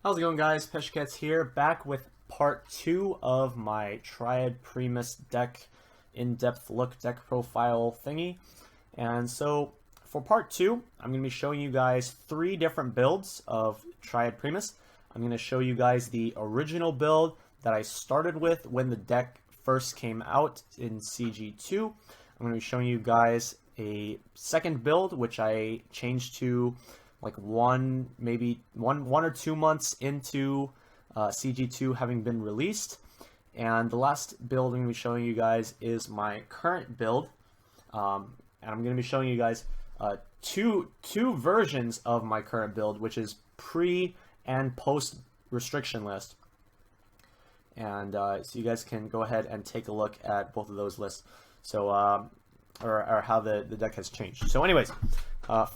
How's it going, guys? Peshkets here, back with part 2 of my Triad Primus deck in-depth look deck profile thingy. And so for part 2, I'm going to be showing you guys 3 different builds of Triad Primus. I'm going to show you guys the original build that I started with when the deck first came out in CG2. I'm going to be showing you guys a second build, which I changed to like maybe one or 2 months into CG2 having been released. And the last build I'm going to be showing you guys is my current build. And I'm going to be showing you guys two versions of my current build, which is pre and post restriction list. And so you guys can go ahead and take a look at both of those lists. So or how the deck has changed. So anyways,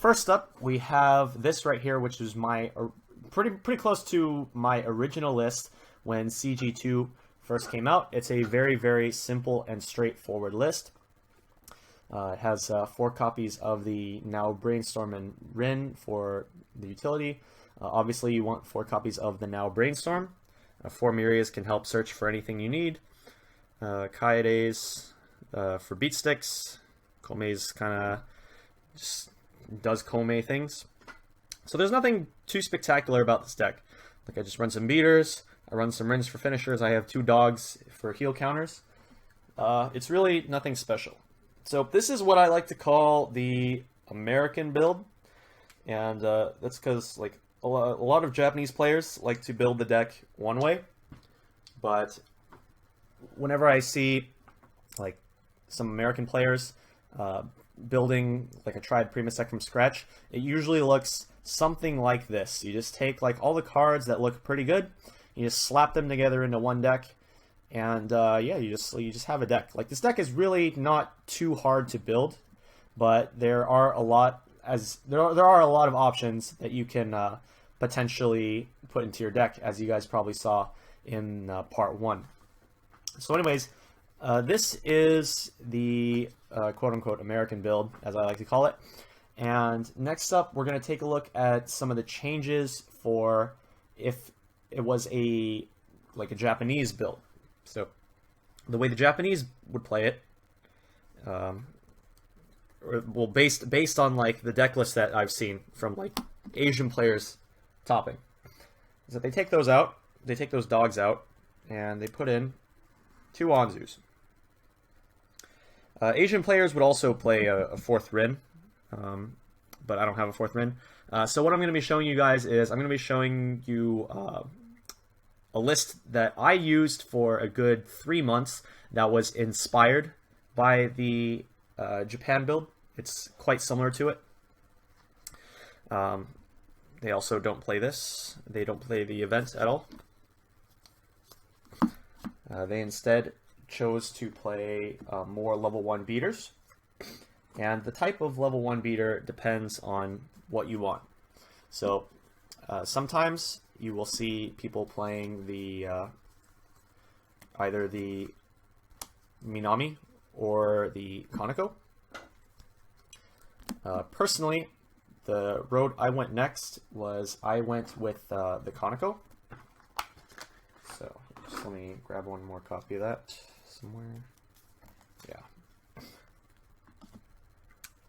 first up we have this right here, which is my pretty close to my original list when CG2 first came out. It's a very simple and straightforward list. It has 4 copies of the Now Brainstorm and Rin for the utility. Obviously you want 4 copies of the Now Brainstorm. 4 Myrias can help search for anything you need. Kaides for beat sticks. Kome's kind of just does Kome things. So there's nothing too spectacular about this deck. Like, I just run some beaters, I run some Rins for finishers, I have 2 dogs for heal counters. It's really nothing special. So this is what I like to call the American build, and that's because like a lot of Japanese players like to build the deck one way, but whenever I see like some American players building like a Triad Primus deck from scratch, it usually looks something like this. You just take like all the cards that look pretty good, you just slap them together into one deck, and yeah, you just have a deck. Like, this deck is really not too hard to build, but there are a lot of options that you can potentially put into your deck, as you guys probably saw in part 1. So anyways, this is the quote-unquote American build, as I like to call it. And next up, we're going to take a look at some of the changes for if it was a Japanese build. So the way the Japanese would play it, well, based on like the deck list that I've seen from like Asian players topping, is that they take those out, they take those dogs out, and they put in 2 Anzus. Asian players would also play a 4th Rin, but I don't have a 4th Rin. So what I'm going to be showing you guys is I'm going to be showing you a list that I used for a good 3 months that was inspired by the Japan build. It's quite similar to it. They also don't play this. They don't play the event at all. They instead chose to play more level 1 beaters, and the type of level 1 beater depends on what you want. So sometimes you will see people playing the either the Minami or the Kaneko. Personally, the road I went next was I went with the Kaneko. So just let me grab one more copy of that somewhere. Yeah.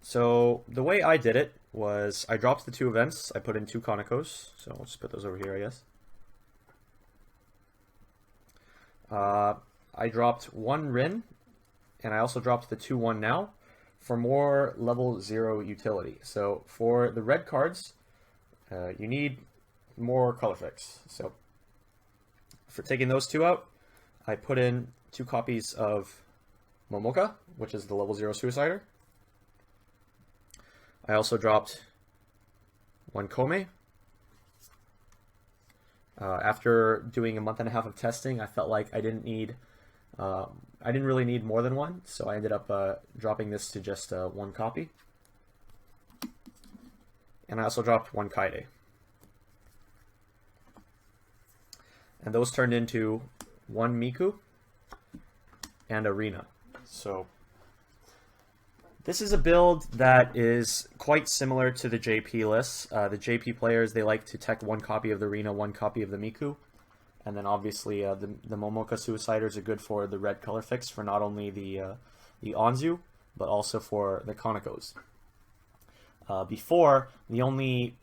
So the way I did it was I dropped the 2 events. I put in 2 Kanekos. So I'll just put those over here, I guess. I dropped 1 Rin, and I also dropped the 2-1 Now for more level 0 utility. So for the red cards, you need more color fix. So for taking those 2 out, I put in 2 copies of Momoka, which is the level 0 Suicider. I also dropped 1 Kome. After doing a month and a half of testing, I felt like I didn't really need more than 1, so I ended up dropping this to just 1 copy. And I also dropped 1 Kaide. And those turned into 1 Miku and Arena. So This is a build that is quite similar to the JP list. The JP players, they like to tech one copy of the Rina, one copy of the Miku. And then obviously the Momoka Suiciders are good for the red color fix for not only the Anzu, but also for the Konakos. Before, the only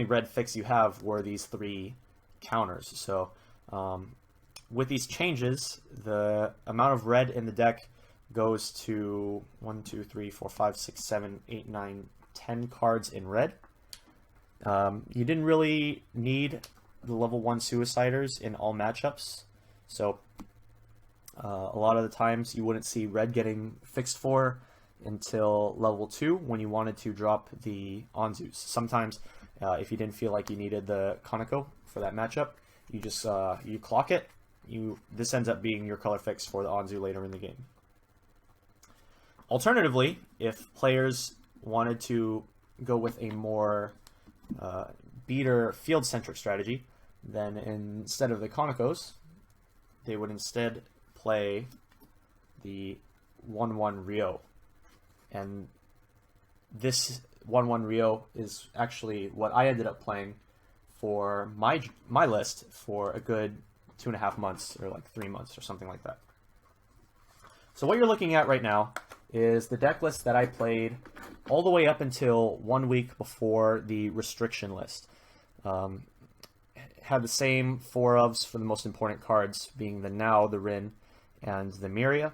red fix you have were these 3 counters. So with these changes, the amount of red in the deck goes to 1, 2, 3, 4, 5, 6, 7, 8, 9, 10 cards in red. You didn't really need the level 1 Suiciders in all matchups, so a lot of the times you wouldn't see red getting fixed for until level 2 when you wanted to drop the Anzus. Sometimes if you didn't feel like you needed the Konako for that matchup, you just you clock it. This ends up being your color fix for the Anzu later in the game. Alternatively, if players wanted to go with a more beater field-centric strategy, then instead of the Konakos, they would instead play the 1-1 Ryo. And this 1-1 Ryo is actually what I ended up playing for my list for a good 2.5 months, or like 3 months, or something like that. So what you're looking at right now is the deck list that I played all the way up until 1 week before the restriction list. Had the same 4 ofs for the most important cards, being the Now, the Rin, and the Miria.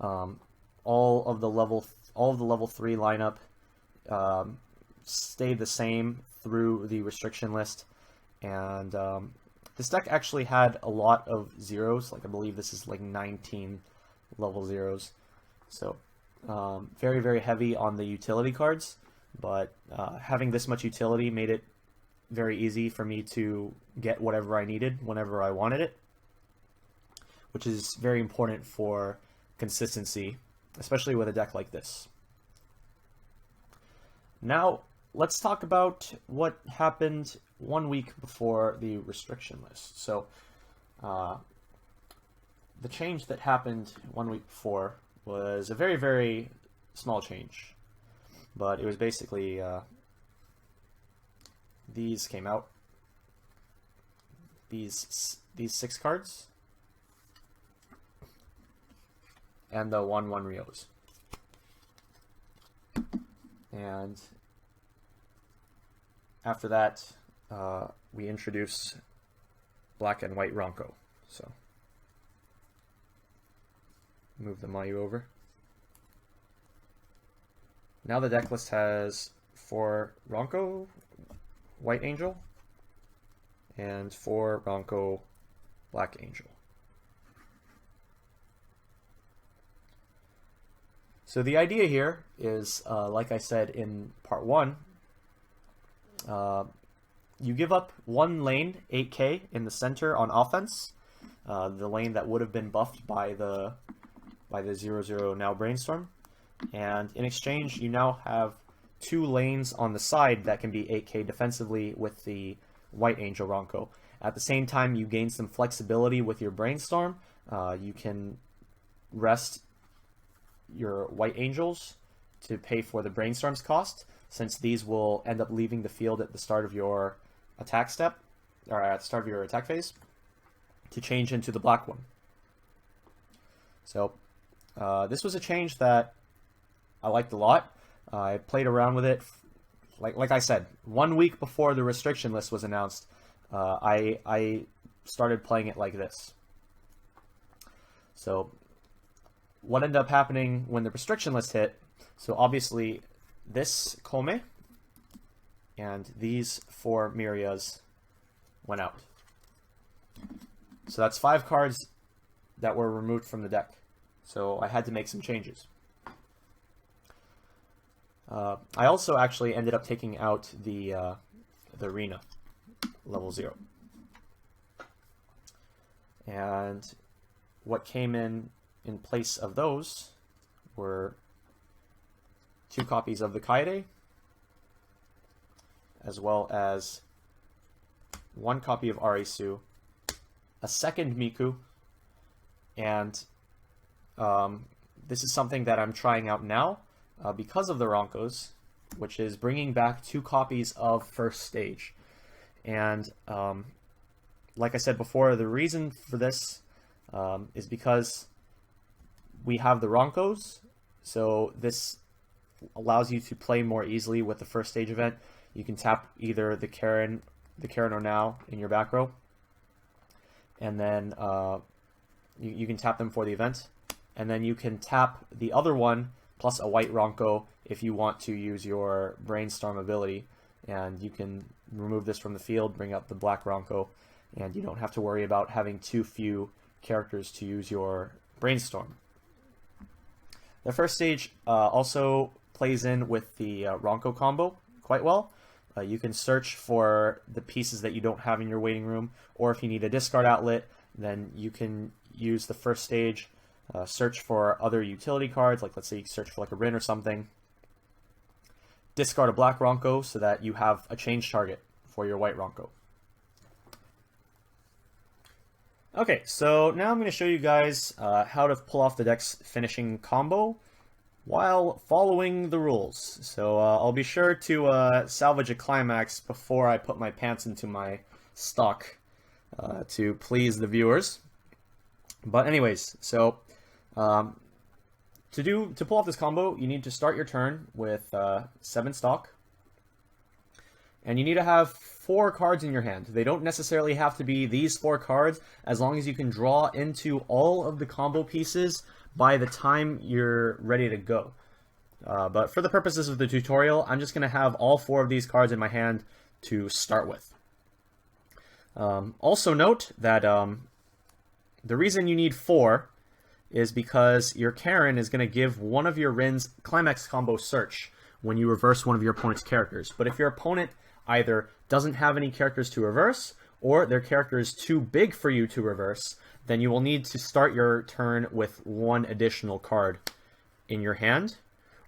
All of the level 3 lineup stayed the same through the restriction list, and this deck actually had a lot of zeros. Like I believe this is like 19 level zeros, so very, very heavy on the utility cards, but having this much utility made it very easy for me to get whatever I needed whenever I wanted it, which is very important for consistency, especially with a deck like this. Now let's talk about what happened 1 week before the restriction list. So the change that happened 1 week before was a very, very small change, but it was basically these came out. These 6 cards and the 1-1 Ryos. And after that, we introduce black and white Ronko. So move the Mayu over. Now the deck list has 4 Ronko White Angel and 4 Ronko Black Angel. So the idea here is, like I said in part 1, you give up 1 lane, 8k, in the center on offense, the lane that would have been buffed by the 0-0 Now Brainstorm, and in exchange you now have 2 lanes on the side that can be 8k defensively with the White Angel Ronko. At the same time, you gain some flexibility with your Brainstorm. You can rest your White Angels to pay for the Brainstorm's cost, since these will end up leaving the field at the start of your attack step, or at the start of your attack phase, to change into the black one. So this was a change that I liked a lot. I played around with it, like I said, 1 week before the restriction list was announced. I started playing it like this. So what ended up happening when the restriction list hit, so obviously this Kome and these 4 Mirias went out. So that's 5 cards that were removed from the deck. So I had to make some changes. I also actually ended up taking out the Rina level 0. And what came in place of those were 2 copies of the Kaede, as well as 1 copy of Arisu, a second Miku, and this is something that I'm trying out now because of the Ronkos, which is bringing back 2 copies of First Stage. And like I said before, the reason for this is because we have the Ronkos, so this allows you to play more easily with the First Stage event. You can tap either the Karen or Now in your back row, and then you can tap them for the event, and then you can tap the other one plus a white Ronko if you want to use your Brainstorm ability, and you can remove this from the field, bring up the black Ronko, and you don't have to worry about having too few characters to use your Brainstorm. The First Stage also plays in with the Ronko combo quite well. You can search for the pieces that you don't have in your waiting room, or if you need a discard outlet, then you can use the First Stage, search for other utility cards, like let's say you search for like a Rin or something, discard a black Ronko so that you have a change target for your white Ronko. Okay, so now I'm going to show you guys how to pull off the deck's finishing combo while following the rules. So I'll be sure to salvage a climax before I put my pants into my stock to please the viewers. But anyways, so to pull off this combo, you need to start your turn with 7 stock, and you need to have 4 cards in your hand. They don't necessarily have to be these 4 cards, as long as you can draw into all of the combo pieces by the time you're ready to go. But for the purposes of the tutorial, I'm just going to have all 4 of these cards in my hand to start with. Also note that the reason you need 4 is because your Karen is going to give one of your Rins Climax combo search when you reverse one of your opponent's characters. But if your opponent either doesn't have any characters to reverse, or their character is too big for you to reverse, then you will need to start your turn with 1 additional card in your hand,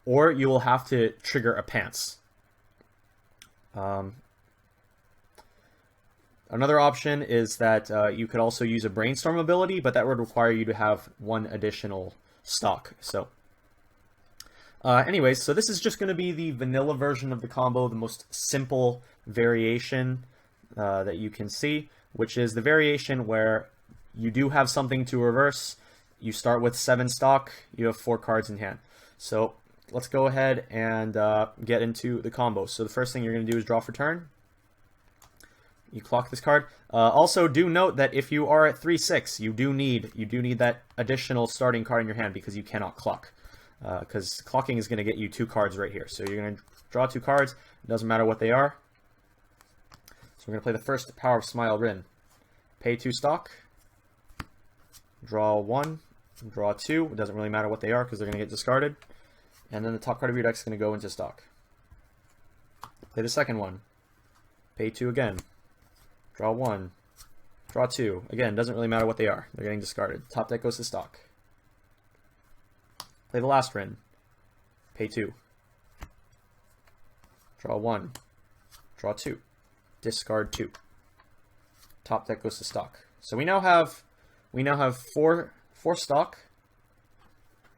or you will have to trigger a pants. Another option is that you could also use a Brainstorm ability, but that would require you to have 1 additional stock. So, anyways, so this is just going to be the vanilla version of the combo, the most simple variation that you can see, which is the variation where you do have something to reverse. You start with 7 stock, you have 4 cards in hand. So let's go ahead and get into the combo. So the first thing you're going to do is draw for turn. You clock this card. Also, do note that if you are at 3/6, you do need that additional starting card in your hand because you cannot clock. Because clocking is going to get you 2 cards right here. So you're going to draw 2 cards. It doesn't matter what they are. So we're going to play the first Power of Smile Rin. Pay 2 stock. Draw 1. Draw 2. It doesn't really matter what they are because they're going to get discarded. And then the top card of your deck is going to go into stock. Play the second one. Pay 2 again. Draw 1. Draw 2. Again, doesn't really matter what they are. They're getting discarded. Top deck goes to stock. Play the last Rin. Pay 2. Draw 1. Draw 2. Discard 2. Top deck goes to stock. So we now have 4 stock.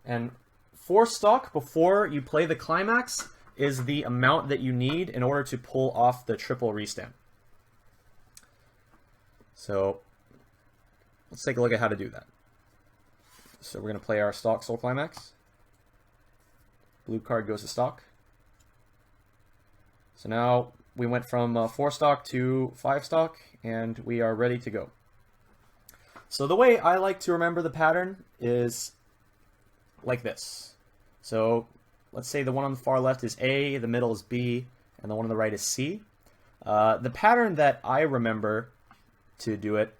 And 4 stock before you play the climax is the amount that you need in order to pull off the triple restand. So let's take a look at how to do that. So we're going to play our stock Soul Climax. Blue card goes to stock. So now we went from 4 stock to 5 stock, and we are ready to go. So the way I like to remember the pattern is like this. So let's say the one on the far left is A, the middle is B, and the one on the right is C. The pattern that I remember to do it,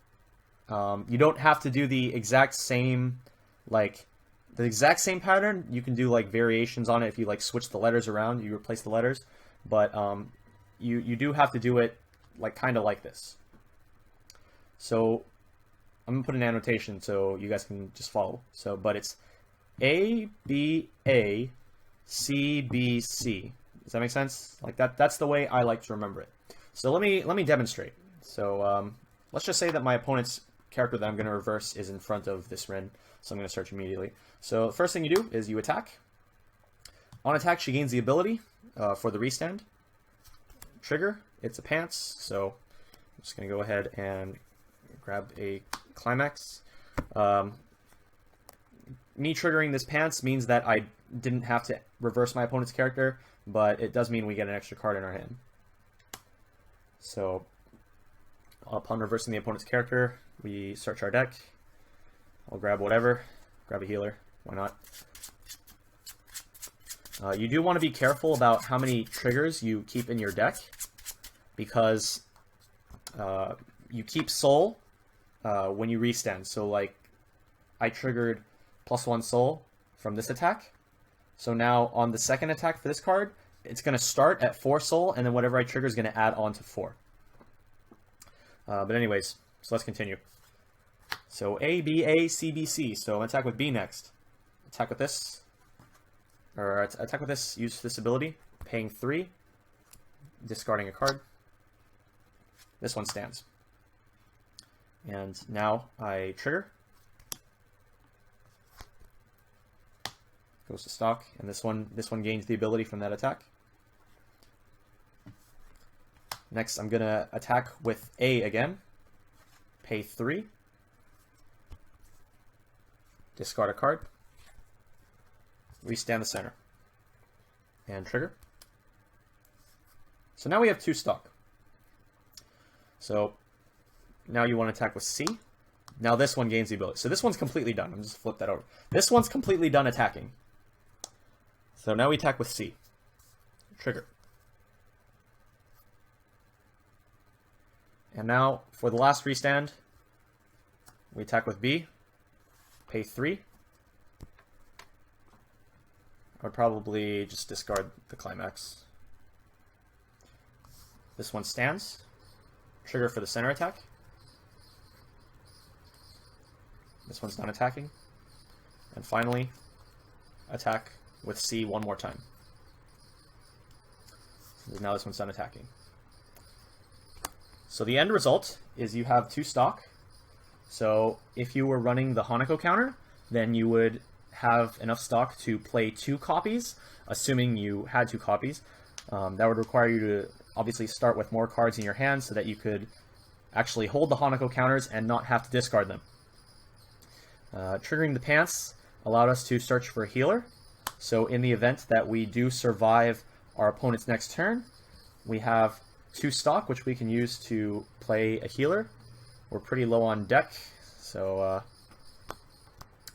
you don't have to do the exact same pattern. You can do like variations on it if you like switch the letters around, you replace the letters, but you do have to do it like kind of like this. So I'm gonna put an annotation so you guys can just follow. So, but it's A B A C B C. Does that make sense? Like that. That's the way I like to remember it. So let me demonstrate. So let's just say that my opponent's character that I'm going to reverse is in front of this Rin, so I'm going to search immediately. So the first thing you do is you attack. On attack, she gains the ability for the restand. Trigger, it's a pants, so I'm just going to go ahead and grab a climax. Me triggering this pants means that I didn't have to reverse my opponent's character, but it does mean we get an extra card in our hand. So upon reversing the opponent's character, we search our deck. I'll grab whatever, grab a healer, why not? You do want to be careful about how many triggers you keep in your deck, because you keep soul when you restand. So like, I triggered +1 soul from this attack. So now on the second attack for this card, it's going to start at 4 soul, and then whatever I trigger is going to add on to 4. But anyways, so let's continue. So A, B, A, C, B, C. So attack with B next. Attack with this. Or attack with this, use this ability. Paying 3. Discarding a card. This one stands. And now I trigger. Goes to stock, and this one gains the ability from that attack. Next, I'm gonna attack with A again. Pay 3. Discard a card. Restand the center. And trigger. So now we have 2 stock. So now you want to attack with C. Now this one gains the ability. So this one's completely done. I'm just flip that over. This one's completely done attacking. So now we attack with C. Trigger. And now for the last restand, we attack with B. Pay 3. I would probably just discard the climax. This one stands. Trigger for the center attack. This one's done attacking. And finally, attack with C one more time. So now this one's done attacking. So the end result is you have 2 stock. So if you were running the Hanako counter, then you would have enough stock to play 2 copies, assuming you had 2 copies. That would require you to obviously start with more cards in your hand so that you could actually hold the Hanako counters and not have to discard them. Triggering the pants allowed us to search for a healer. So in the event that we do survive our opponent's next turn, we have 2 stock, which we can use to play a healer. We're pretty low on deck, so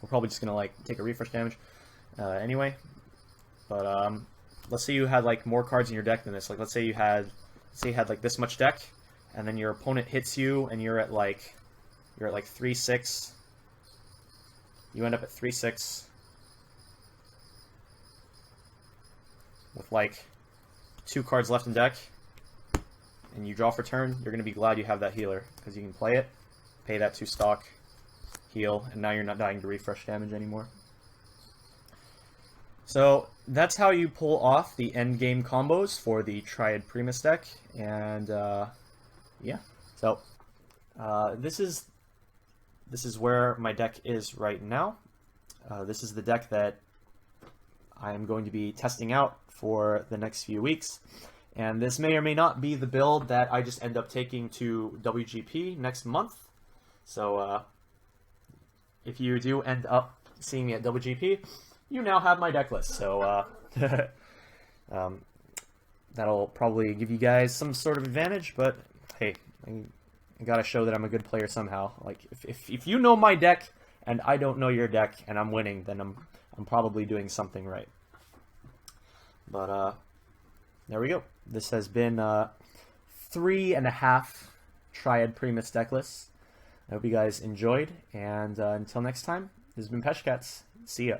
we're probably just gonna like take a refresh damage anyway. But let's say you had like more cards in your deck than this. Like let's say you had like this much deck, and then your opponent hits you, and you're at like 3-6. You end up at 3-6 with like 2 cards left in deck, and you draw for turn. You're gonna be glad you have that healer because you can play it, pay that 2 stock, heal, and now you're not dying to refresh damage anymore. So that's how you pull off the end game combos for the Triad Primus deck, and yeah. So this is where my deck is right now. This is the deck that I am going to be testing out for the next few weeks, and this may or may not be the build that I just end up taking to WGP next month. So if you do end up seeing me at WGP, you now have my deck list. So that'll probably give you guys some sort of advantage, but hey, I gotta show that I'm a good player somehow. Like if you know my deck and I don't know your deck and I'm winning, then I'm probably doing something right. But there we go. This has been 3.5 Triad Primus Decklists. I hope you guys enjoyed, and until next time, this has been Peshcats. See ya.